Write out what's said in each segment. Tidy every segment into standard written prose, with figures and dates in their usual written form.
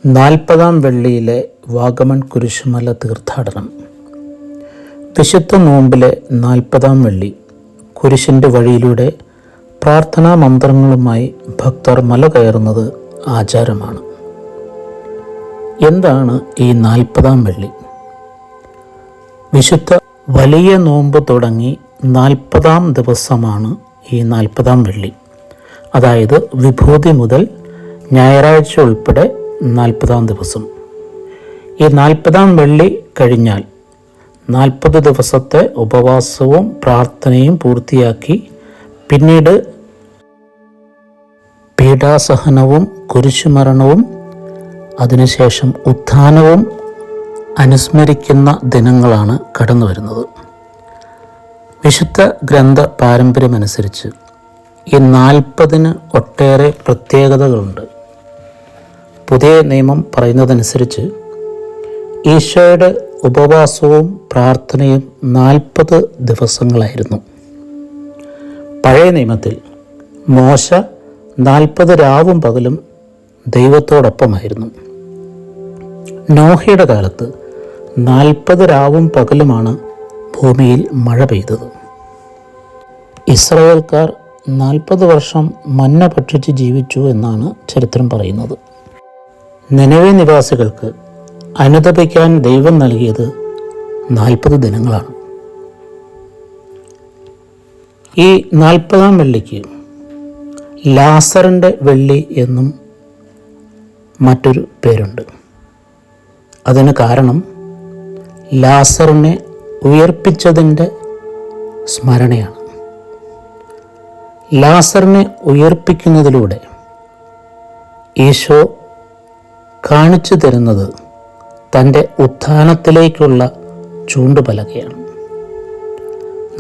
40-ാം വെള്ളിയിലെ വാഗമൺ കുരിശുമല തീർത്ഥാടനം. വിശുദ്ധ നോമ്പിലെ 40-ാം വെള്ളി കുരിശിൻ്റെ വഴിയിലൂടെ പ്രാർത്ഥനാ മന്ത്രങ്ങളുമായി ഭക്തർ മല കയറുന്നത് ആചാരമാണ്. എന്താണ് ഈ 40-ാം വെള്ളി? വിശുദ്ധ വലിയ നോമ്പ് തുടങ്ങി 40-ാം ദിവസമാണ് ഈ 40-ാം വെള്ളി. അതായത് വിഭൂതി മുതൽ ഞായറാഴ്ച ഉൾപ്പെടെ 40-ാം ദിവസം. ഈ 40-ാം വെള്ളി കഴിഞ്ഞാൽ 40 ദിവസത്തെ ഉപവാസവും പ്രാർത്ഥനയും പൂർത്തിയാക്കി പിന്നീട് പീഡാസഹനവും കുരിശുമരണവും അതിനുശേഷം ഉത്ഥാനവും അനുസ്മരിക്കുന്ന ദിനങ്ങളാണ് കടന്നു വരുന്നത്. വിശുദ്ധ ഗ്രന്ഥ പാരമ്പര്യമനുസരിച്ച് ഈ 40-ന് ഒട്ടേറെ പ്രത്യേകതകളുണ്ട്. പുതിയ നിയമം പറയുന്നതനുസരിച്ച് ഈശോയുടെ ഉപവാസവും പ്രാർത്ഥനയും 40 ദിവസങ്ങളായിരുന്നു. പഴയ നിയമത്തിൽ മോശ 40 രാവും പകലും ദൈവത്തോടൊപ്പമായിരുന്നു. നോഹയുടെ കാലത്ത് 40 രാവും പകലുമാണ് ഭൂമിയിൽ മഴ പെയ്തത്. ഇസ്രായേൽക്കാർ 40 വർഷം മന്ന ഭക്ഷിച്ച് ജീവിച്ചു എന്നാണ് ചരിത്രം പറയുന്നത്. നിനവേ നിവാസികൾക്ക് അനുതപിക്കാൻ ദൈവം നൽകിയത് 40 ദിനങ്ങളാണ്. ഈ 40-ാം വെള്ളിക്ക് ലാസറിൻ്റെ വെള്ളി എന്നും മറ്റൊരു പേരുണ്ട്. അതിന് കാരണം ലാസറിനെ ഉയർപ്പിച്ചതിൻ്റെ സ്മരണയാണ്. ലാസറിനെ ഉയർപ്പിക്കുന്നതിലൂടെ ഈശോ കാണിച്ചു തരുന്നത് തൻ്റെ ഉത്ഥാനത്തിലേക്കുള്ള ചൂണ്ടുപലകയാണ്.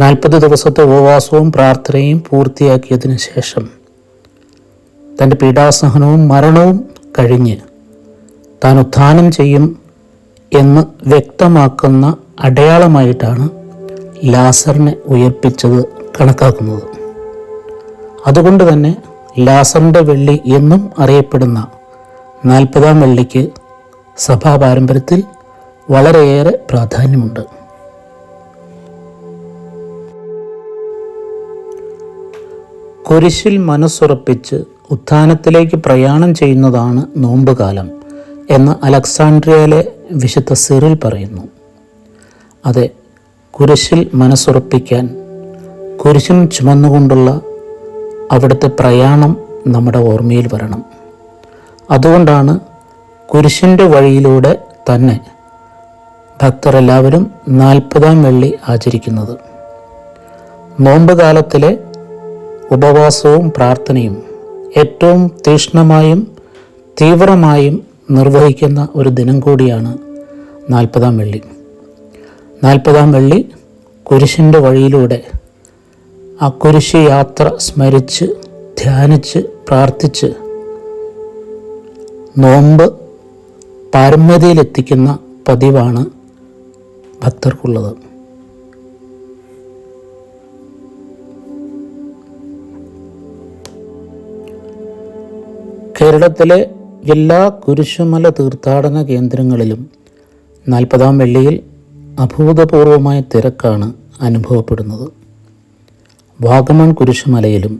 40 ദിവസത്തെ ഉപവാസവും പ്രാർത്ഥനയും പൂർത്തിയാക്കിയതിനു ശേഷം തൻ്റെ പീഡാസഹനവും മരണവും കഴിഞ്ഞ് താൻ ഉത്ഥാനം ചെയ്യും എന്ന് വ്യക്തമാക്കുന്ന അടയാളമായിട്ടാണ് ലാസറിനെ ഉയർപ്പിച്ചത് കണക്കാക്കുന്നത്. അതുകൊണ്ട് തന്നെ ലാസറിൻ്റെ വെള്ളി എന്നും അറിയപ്പെടുന്ന 40-ാം വെള്ളിക്ക് സഭാ പാരമ്പര്യത്തിൽ വളരെയേറെ പ്രാധാന്യമുണ്ട്. കുരിശിൽ മനസ്സുറപ്പിച്ച് ഉത്ഥാനത്തിലേക്ക് പ്രയാണം ചെയ്യുന്നതാണ് നോമ്പുകാലം എന്ന് അലക്സാണ്ട്രിയയിലെ വിശുദ്ധ സിറിൽ പറയുന്നു. അതെ, കുരിശിൽ മനസ്സുറപ്പിക്കാൻ കുരിശും ചുമന്നുകൊണ്ടുള്ള അവിടുത്തെ പ്രയാണം നമ്മുടെ ഓർമ്മയിൽ വരണം. അതുകൊണ്ടാണ് കുരിശിൻ്റെ വഴിയിലൂടെ തന്നെ ഭക്തർ എല്ലാവരും 40-ാം വെള്ളി ആചരിക്കുന്നത്. നോമ്പ് കാലത്തിലെ ഉപവാസവും പ്രാർത്ഥനയും ഏറ്റവും തീക്ഷ്ണമായും തീവ്രമായും നിർവഹിക്കുന്ന ഒരു ദിനം കൂടിയാണ് 40-ാം വെള്ളി. 40-ാം വെള്ളി കുരിശിൻ്റെ വഴിയിലൂടെ ആ കുരിശ് യാത്ര സ്മരിച്ച് ധ്യാനിച്ച് പ്രാർത്ഥിച്ച് നോമ്പ് പാരമ്യതയിലെത്തിക്കുന്ന പതിവാണ് ഭക്തർക്കുള്ളത്. കേരളത്തിലെ എല്ലാ കുരിശുമല തീർത്ഥാടന കേന്ദ്രങ്ങളിലും 40-ാം വെള്ളിയിൽ അഭൂതപൂർവമായ തിരക്കാണ് അനുഭവപ്പെടുന്നത്. വാഗമൺ കുരിശുമലയിലും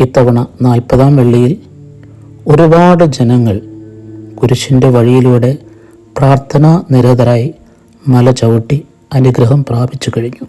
ഇത്തവണ 40-ാം വെള്ളിയിൽ ഒരുപാട് ജനങ്ങൾ കുരിശിൻ്റെ വഴിയിലൂടെ പ്രാർത്ഥനാ നിരതരായി മല ചവിട്ടി അനുഗ്രഹം പ്രാപിച്ചു കഴിഞ്ഞു.